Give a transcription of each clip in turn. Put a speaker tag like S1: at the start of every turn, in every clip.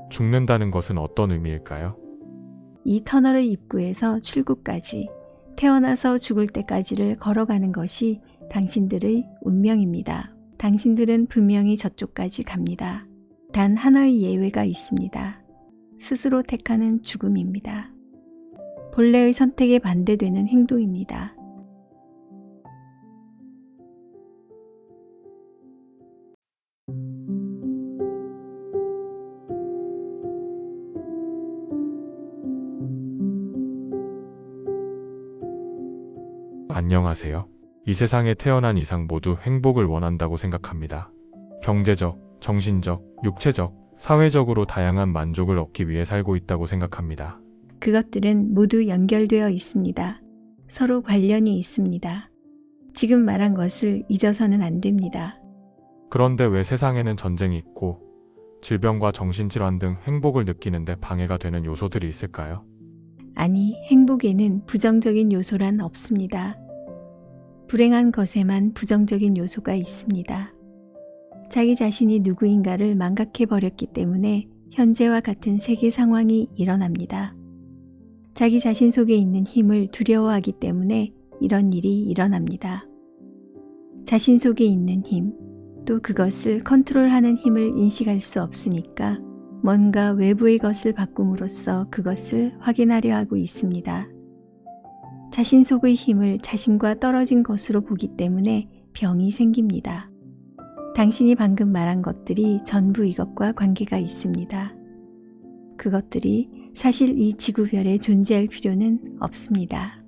S1: 죽는다는 것은 어떤 의미일까요?
S2: 이 터널의 입구에서 출구까지 태어나서 죽을 때까지를 걸어가는 것이 당신들의 운명입니다. 당신들은 분명히 저쪽까지 갑니다. 단 하나의 예외가 있습니다. 스스로 택하는 죽음입니다. 본래의 선택에 반대되는 행동입니다.
S1: 안녕하세요. 이 세상에 태어난 이상 모두 행복을 원한다고 생각합니다. 경제적, 정신적, 육체적, 사회적으로 다양한 만족을 얻기 위해 살고 있다고 생각합니다.
S2: 그것들은 모두 연결되어 있습니다. 서로 관련이 있습니다. 지금 말한 것을 잊어서는 안 됩니다.
S1: 그런데 왜 세상에는 전쟁이 있고 질병과 정신질환 등 행복을 느끼는데 방해가 되는 요소들이 있을까요?
S2: 아니, 행복에는 부정적인 요소란 없습니다. 불행한 것에만 부정적인 요소가 있습니다. 자기 자신이 누구인가를 망각해버렸기 때문에 현재와 같은 세계 상황이 일어납니다. 자기 자신 속에 있는 힘을 두려워하기 때문에 이런 일이 일어납니다. 자신 속에 있는 힘, 또 그것을 컨트롤하는 힘을 인식할 수 없으니까 뭔가 외부의 것을 바꿈으로써 그것을 확인하려 하고 있습니다. 자신 속의 힘을 자신과 떨어진 것으로 보기 때문에 병이 생깁니다. 당신이 방금 말한 것들이 전부 이것과 관계가 있습니다. 그것들이 사실 이 지구별에 존재할 필요는 없습니다.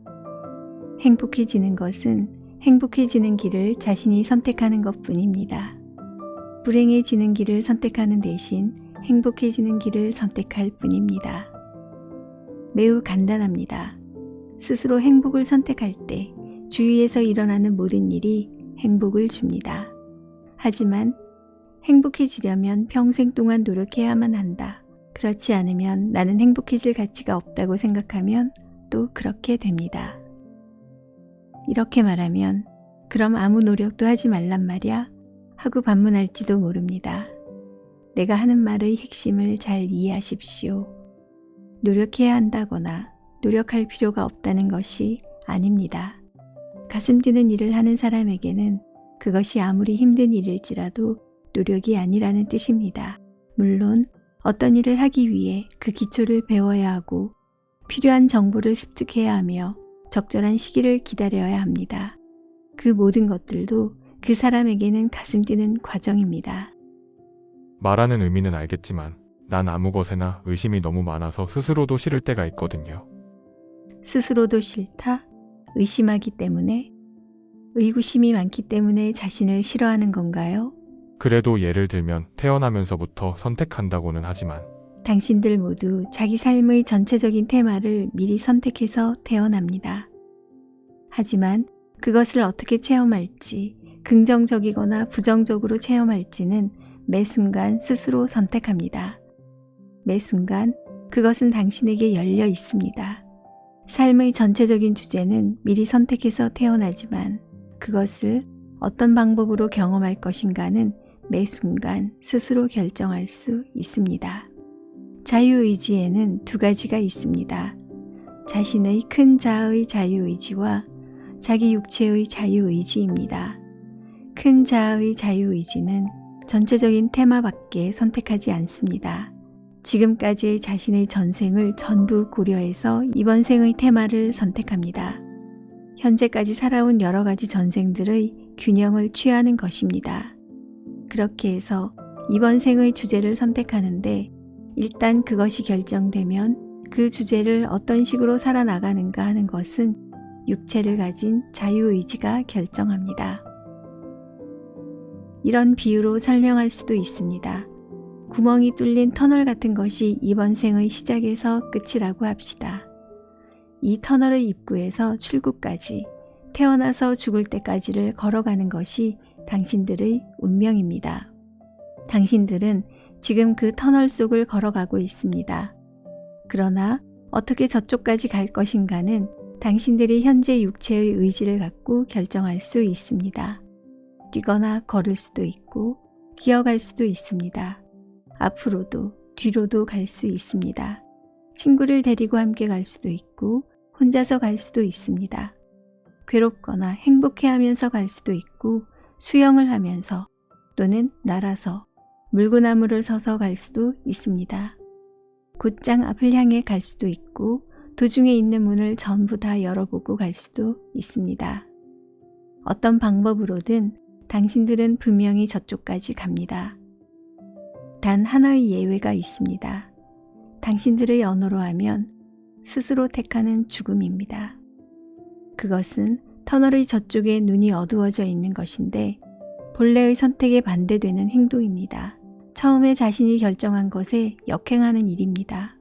S2: 행복해지는 것은 행복해지는 길을 자신이 선택하는 것뿐입니다. 불행해지는 길을 선택하는 대신 행복해지는 길을 선택할 뿐입니다. 매우 간단합니다. 스스로 행복을 선택할 때 주위에서 일어나는 모든 일이 행복을 줍니다. 하지만 행복해지려면 평생 동안 노력해야만 한다. 그렇지 않으면 나는 행복해질 가치가 없다고 생각하면 또 그렇게 됩니다. 이렇게 말하면 그럼 아무 노력도 하지 말란 말이야? 하고 반문할지도 모릅니다. 내가 하는 말의 핵심을 잘 이해하십시오. 노력해야 한다거나 노력할 필요가 없다는 것이 아닙니다. 가슴 뛰는 일을 하는 사람에게는 그것이 아무리 힘든 일일지라도 노력이 아니라는 뜻입니다. 물론 어떤 일을 하기 위해 그 기초를 배워야 하고 필요한 정보를 습득해야 하며 적절한 시기를 기다려야 합니다. 그 모든 것들도 그 사람에게는 가슴 뛰는 과정입니다.
S1: 말하는 의미는 알겠지만 난 아무 것에나 의심이 너무 많아서 스스로도 싫을 때가 있거든요.
S2: 스스로도 싫다? 의심하기 때문에? 의구심이 많기 때문에 자신을 싫어하는 건가요?
S1: 그래도 예를 들면 태어나면서부터 선택한다고는 하지만
S2: 당신들 모두 자기 삶의 전체적인 테마를 미리 선택해서 태어납니다. 하지만 그것을 어떻게 체험할지, 긍정적이거나 부정적으로 체험할지는 매 순간 스스로 선택합니다. 매 순간 그것은 당신에게 열려 있습니다. 삶의 전체적인 주제는 미리 선택해서 태어나지만 그것을 어떤 방법으로 경험할 것인가는 매 순간 스스로 결정할 수 있습니다. 자유의지에는 두 가지가 있습니다. 자신의 큰 자아의 자유의지와 자기 육체의 자유의지입니다. 큰 자아의 자유의지는 전체적인 테마밖에 선택하지 않습니다. 지금까지의 자신의 전생을 전부 고려해서 이번 생의 테마를 선택합니다. 현재까지 살아온 여러 가지 전생들의 균형을 취하는 것입니다. 그렇게 해서 이번 생의 주제를 선택하는데 일단 그것이 결정되면 그 주제를 어떤 식으로 살아나가는가 하는 것은 육체를 가진 자유의지가 결정합니다. 이런 비유로 설명할 수도 있습니다. 구멍이 뚫린 터널 같은 것이 이번 생의 시작에서 끝이라고 합시다. 이 터널의 입구에서 출구까지 태어나서 죽을 때까지를 걸어가는 것이 당신들의 운명입니다. 당신들은 지금 그 터널 속을 걸어가고 있습니다. 그러나 어떻게 저쪽까지 갈 것인가는 당신들이 현재 육체의 의지를 갖고 결정할 수 있습니다. 뛰거나 걸을 수도 있고 기어갈 수도 있습니다. 앞으로도 뒤로도 갈 수 있습니다. 친구를 데리고 함께 갈 수도 있고 혼자서 갈 수도 있습니다. 괴롭거나 행복해하면서 갈 수도 있고 수영을 하면서 또는 날아서 물구나무를 서서 갈 수도 있습니다. 곧장 앞을 향해 갈 수도 있고 도중에 있는 문을 전부 다 열어보고 갈 수도 있습니다. 어떤 방법으로든 당신들은 분명히 저쪽까지 갑니다. 단 하나의 예외가 있습니다. 당신들의 언어로 하면 스스로 택하는 죽음입니다. 그것은 터널의 저쪽에 눈이 어두워져 있는 것인데 본래의 선택에 반대되는 행동입니다. 처음에 자신이 결정한 것에 역행하는 일입니다.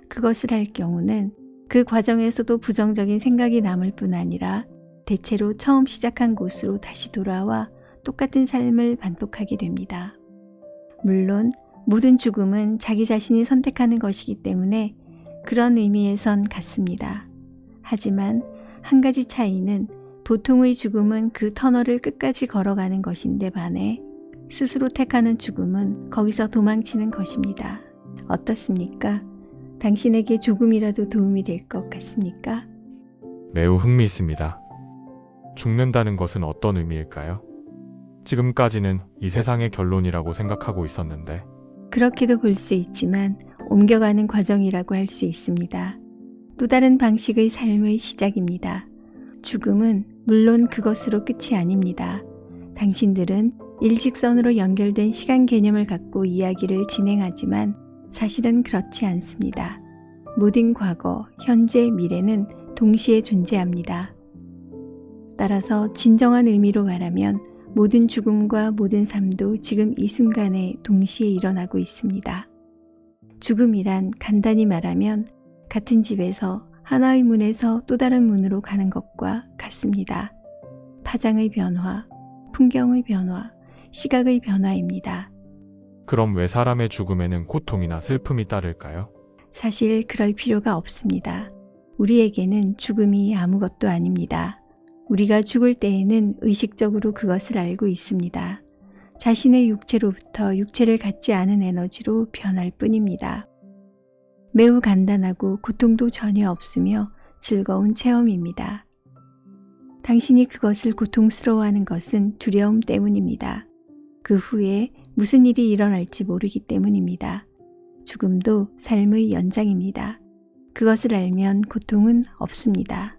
S2: 그것을 할 경우는 그 과정에서도 부정적인 생각이 남을 뿐 아니라 대체로 처음 시작한 곳으로 다시 돌아와 똑같은 삶을 반복하게 됩니다. 물론 모든 죽음은 자기 자신이 선택하는 것이기 때문에 그런 의미에선 같습니다. 하지만 한 가지 차이는 보통의 죽음은 그 터널을 끝까지 걸어가는 것인데 반해 스스로 택하는 죽음은 거기서 도망치는 것입니다. 어떻습니까? 당신에게 조금이라도 도움이 될 것 같습니까?
S1: 매우 흥미있습니다. 죽는다는 것은 어떤 의미일까요? 지금까지는 이 세상의 결론이라고 생각하고 있었는데
S2: 그렇게도 볼 수 있지만 옮겨가는 과정이라고 할 수 있습니다. 또 다른 방식의 삶의 시작입니다. 죽음은 물론 그것으로 끝이 아닙니다. 당신들은 일직선으로 연결된 시간 개념을 갖고 이야기를 진행하지만 사실은 그렇지 않습니다. 모든 과거, 현재, 미래는 동시에 존재합니다. 따라서 진정한 의미로 말하면 모든 죽음과 모든 삶도 지금 이 순간에 동시에 일어나고 있습니다. 죽음이란 간단히 말하면 같은 집에서 하나의 문에서 또 다른 문으로 가는 것과 같습니다. 파장의 변화, 풍경의 변화, 시각의 변화입니다.
S1: 그럼 왜 사람의 죽음에는 고통이나 슬픔이 따를까요?
S2: 사실 그럴 필요가 없습니다. 우리에게는 죽음이 아무것도 아닙니다. 우리가 죽을 때에는 의식적으로 그것을 알고 있습니다. 자신의 육체로부터 육체를 갖지 않은 에너지로 변할 뿐입니다. 매우 간단하고 고통도 전혀 없으며 즐거운 체험입니다. 당신이 그것을 고통스러워하는 것은 두려움 때문입니다. 그 후에 무슨 일이 일어날지 모르기 때문입니다. 죽음도 삶의 연장입니다. 그것을 알면 고통은 없습니다.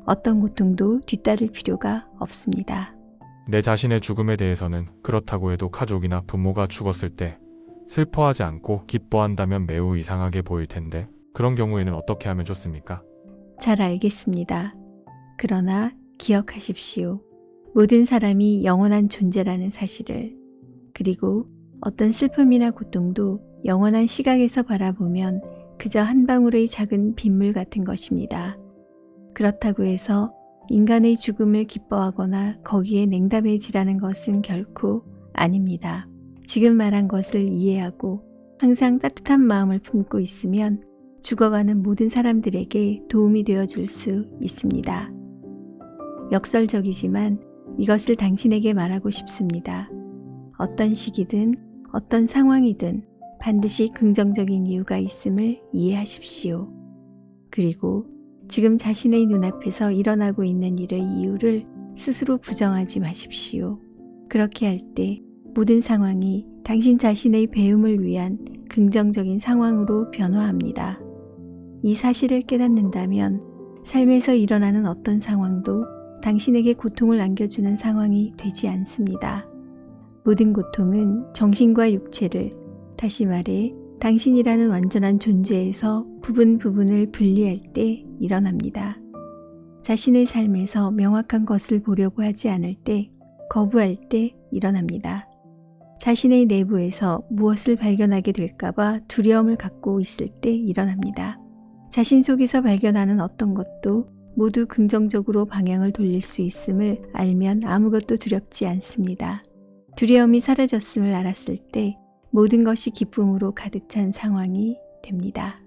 S2: 어떤 고통도 뒤따를 필요가 없습니다.
S1: 내 자신의 죽음에 대해서는 그렇다고 해도 가족이나 부모가 죽었을 때 슬퍼하지 않고 기뻐한다면 매우 이상하게 보일 텐데 그런 경우에는 어떻게 하면 좋습니까?
S2: 잘 알겠습니다. 그러나 기억하십시오. 모든 사람이 영원한 존재라는 사실을, 그리고 어떤 슬픔이나 고통도 영원한 시각에서 바라보면 그저 한 방울의 작은 빗물 같은 것입니다. 그렇다고 해서 인간의 죽음을 기뻐하거나 거기에 냉담해지라는 것은 결코 아닙니다. 지금 말한 것을 이해하고 항상 따뜻한 마음을 품고 있으면 죽어가는 모든 사람들에게 도움이 되어줄 수 있습니다. 역설적이지만 이것을 당신에게 말하고 싶습니다. 어떤 시기든 어떤 상황이든 반드시 긍정적인 이유가 있음을 이해하십시오. 그리고 지금 자신의 눈앞에서 일어나고 있는 일의 이유를 스스로 부정하지 마십시오. 그렇게 할 때 모든 상황이 당신 자신의 배움을 위한 긍정적인 상황으로 변화합니다. 이 사실을 깨닫는다면 삶에서 일어나는 어떤 상황도 당신에게 고통을 안겨주는 상황이 되지 않습니다. 모든 고통은 정신과 육체를, 다시 말해 당신이라는 완전한 존재에서 부분을 분리할 때 일어납니다. 자신의 삶에서 명확한 것을 보려고 하지 않을 때, 거부할 때 일어납니다. 자신의 내부에서 무엇을 발견하게 될까봐 두려움을 갖고 있을 때 일어납니다. 자신 속에서 발견하는 어떤 것도 모두 긍정적으로 방향을 돌릴 수 있음을 알면 아무것도 두렵지 않습니다. 두려움이 사라졌음을 알았을 때 모든 것이 기쁨으로 가득 찬 상황이 됩니다.